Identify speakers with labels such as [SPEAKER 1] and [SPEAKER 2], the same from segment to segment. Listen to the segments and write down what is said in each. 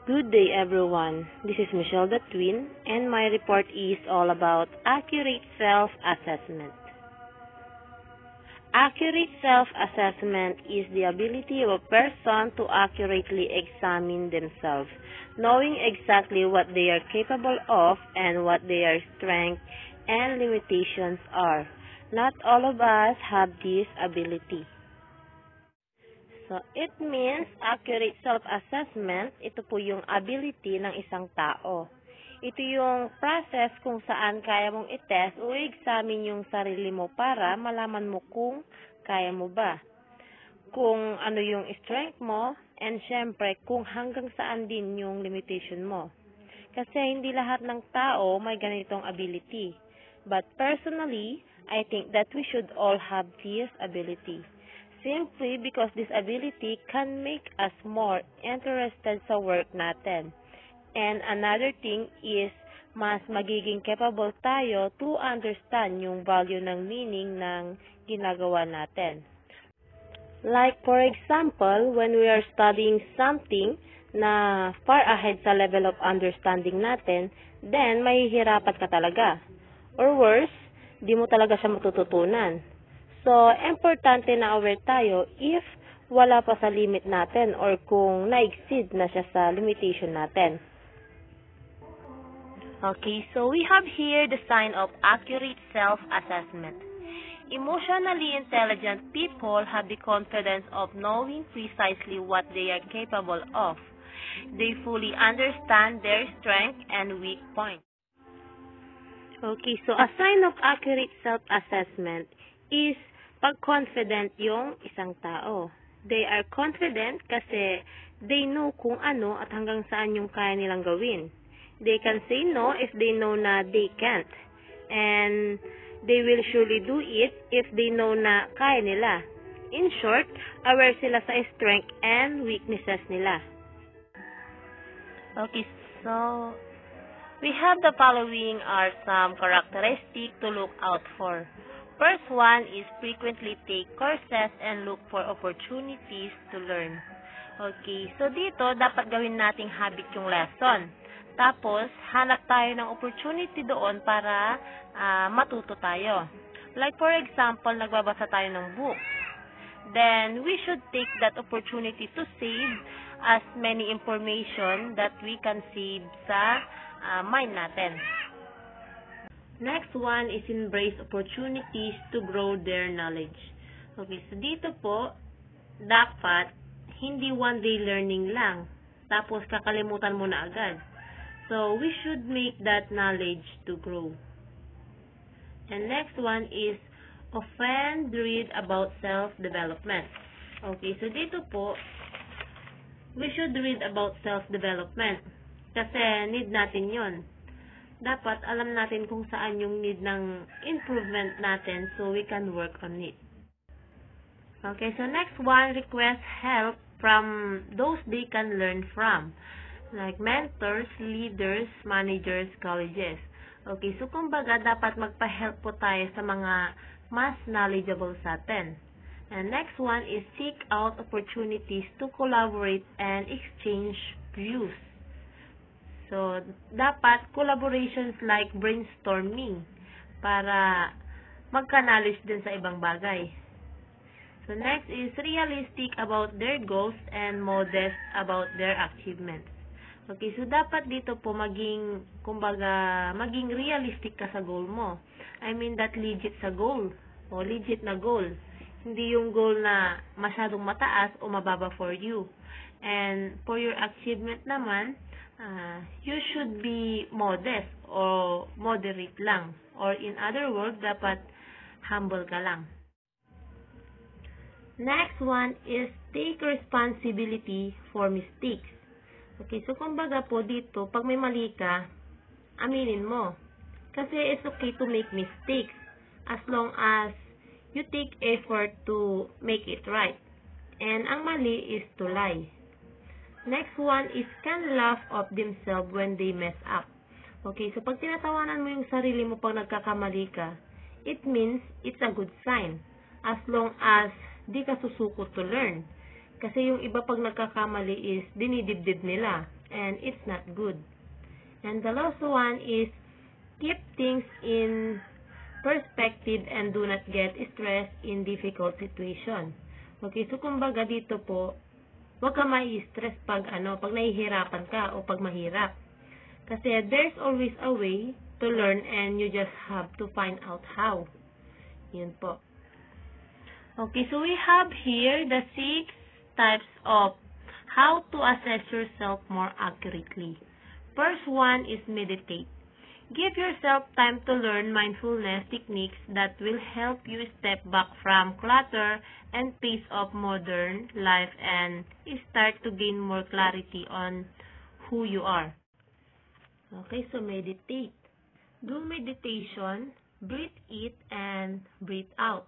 [SPEAKER 1] Good day, everyone. This is Michelle the Twin, and my report is all about accurate self-assessment. Accurate self-assessment is the ability of a person to accurately examine themselves, knowing exactly what they are capable of and what their strengths and limitations are. Not all of us have this ability. So, it means accurate self-assessment, ito po yung ability ng isang tao. Ito yung process kung saan kaya mong i-test o i-examine yung sarili mo para malaman mo kung kaya mo ba. Kung ano yung strength mo, and syempre kung hanggang saan din yung limitation mo. Kasi hindi lahat ng tao may ganitong ability. But personally, I think that we should all have this ability. Simply because this ability can make us more interested sa work natin. And another thing is, mas magiging capable tayo to understand yung value ng meaning ng ginagawa natin. Like for example, when we are studying something na far ahead sa level of understanding natin, then mahihirapan ka talaga. Or worse, di mo talaga siya matututunan. So, importante na aware tayo if wala pa sa limit natin or kung na-exceed na siya sa limitation natin. Okay, so we have here the sign of accurate self-assessment. Emotionally intelligent people have the confidence of knowing precisely what they are capable of. They fully understand their strengths and weak points. Okay, so a sign of accurate self-assessment is pag-confident yung isang tao. They are confident kasi they know kung ano at hanggang saan yung kaya nilang gawin. They can say no if they know na they can't. And they will surely do it if they know na kaya nila. In short, aware sila sa strength and weaknesses nila. Okay, so we have the following are some characteristics to look out for. First one is frequently take courses and look for opportunities to learn. Okay, so dito dapat gawin nating habit yung lesson. Tapos, hanap tayo ng opportunity doon para matuto tayo. Like for example, nagbabasa tayo ng book. Then, we should take that opportunity to save as many information that we can save sa mind natin. Next one is embrace opportunities to grow their knowledge. Okay, so dito po, dapat hindi one-day learning lang, tapos kakalimutan mo na agad. So, we should make that knowledge to grow. And next one is often read about self-development. Okay, so dito po, we should read about self-development kasi need natin yon. Dapat alam natin kung saan yung need ng improvement natin so we can work on it. Okay, so next one, request help from those they can learn from. Like mentors, leaders, managers, colleges. Okay, so kumbaga dapat magpa-help po tayo sa mga mas knowledgeable sa atin. And next one is seek out opportunities to collaborate and exchange views. So, dapat collaborations like brainstorming para magka-knowledge din sa ibang bagay. So, next is realistic about their goals and modest about their achievements. Okay, so dapat dito po maging realistic ka sa goal mo. I mean that legit sa goal o legit na goal. Hindi yung goal na masyadong mataas o mababa for you. And for your achievement naman, you should be modest or moderate lang. Or in other words, dapat humble ka lang. Next one is take responsibility for mistakes. Okay, so kumbaga po dito, pag may mali ka, aminin mo. Kasi it's okay to make mistakes as long as you take effort to make it right. And ang mali is to lie. Next one is can laugh off themselves when they mess up. Okay, so pag tinatawanan mo yung sarili mo pag nagkakamali ka, it means it's a good sign. As long as di ka susuko to learn. Kasi yung iba pag nagkakamali is dinidibdib nila. and it's not good. And the last one is keep things in perspective and do not get stressed in difficult situation. Okay, so kumbaga dito po, huwag ka mai-stress pag nahihirapan ka o pag mahirap. Kasi there's always a way to learn and you just have to find out how. Yun po. Okay, so we have here the 6 types of how to assess yourself more accurately. First one is meditate. Give yourself time to learn mindfulness techniques that will help you step back from clutter and pace of modern life and start to gain more clarity on who you are. Okay, so meditate. Do meditation, breathe in and breathe out.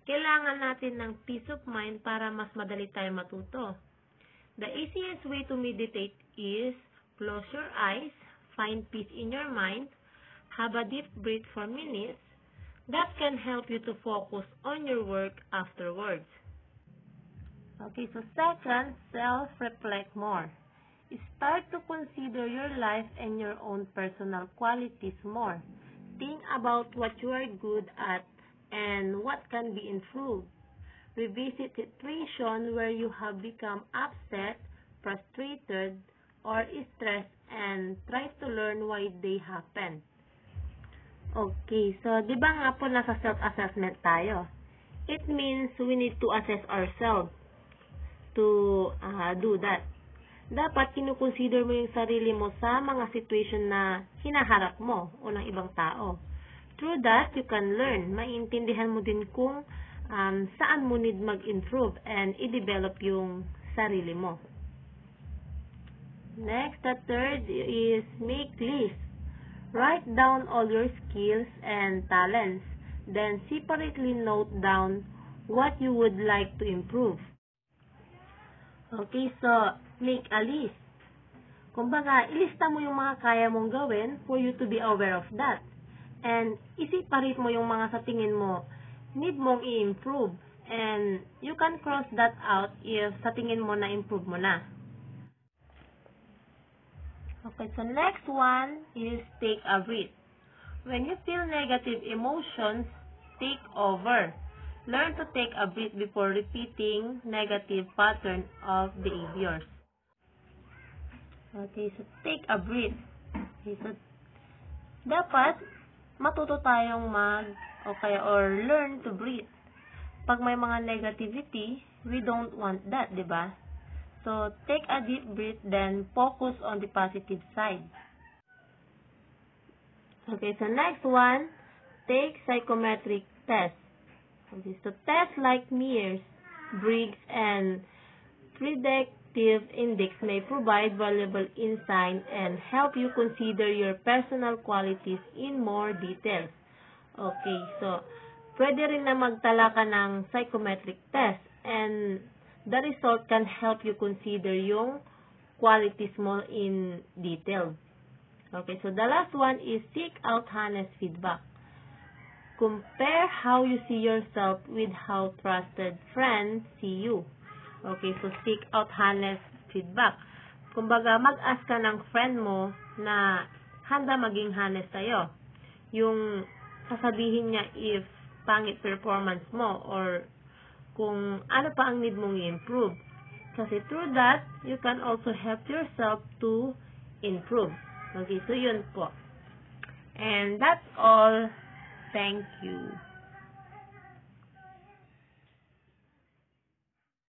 [SPEAKER 1] Kailangan natin ng peace of mind para mas madali tayo matuto. The easiest way to meditate is close your eyes, find peace in your mind, have a deep breath for minutes. That can help you to focus on your work afterwards. Okay, so second, self-reflect more. Start to consider your life and your own personal qualities more. Think about what you are good at and what can be improved. Revisit situations where you have become upset, frustrated, or stressed and try to learn why they happen. Okay, so di ba nga po nasa self-assessment tayo? It means we need to assess ourselves to do that. Dapat kinukonsider mo yung sarili mo sa mga situation na hinaharap mo o ng ibang tao. Through that, you can learn. Maintindihan mo din kung saan mo need mag-improve and i-develop yung sarili mo. Next, the third is make list. Write down all your skills and talents. Then separately note down what you would like to improve. Okay, so make a list. Kumbaga, ilista mo yung mga kaya mong gawin for you to be aware of that. And isiparit mo yung mga sa tingin mo need mong i-improve. And you can cross that out if sa tingin mo na-improve mo na. Okay, so next one is take a breath. When you feel negative emotions, take over. Learn to take a breath before repeating negative pattern of behaviors. Okay, so take a breath. Okay, so dapat matuto tayong or learn to breathe. Pag may mga negativity, we don't want that, di ba? So, take a deep breath, then focus on the positive side. Okay, so next one, take psychometric test. Okay, so tests like Myers, Briggs, and Predictive Index may provide valuable insight and help you consider your personal qualities in more detail. Okay, so pwede rin na magtala ka ng psychometric test and the result can help you consider yung qualities mo in detail. Okay, so the last one is seek out honest feedback. Compare how you see yourself with how trusted friends see you. Okay, so seek out honest feedback. Kumbaga, mag-ask ka ng friend mo na handa maging honest sa'yo. Yung sasabihin niya if pangit performance mo or kung ano pa ang need mong i-improve. Kasi through that, you can also help yourself to improve. Okay, so yun po. And that's all. Thank you.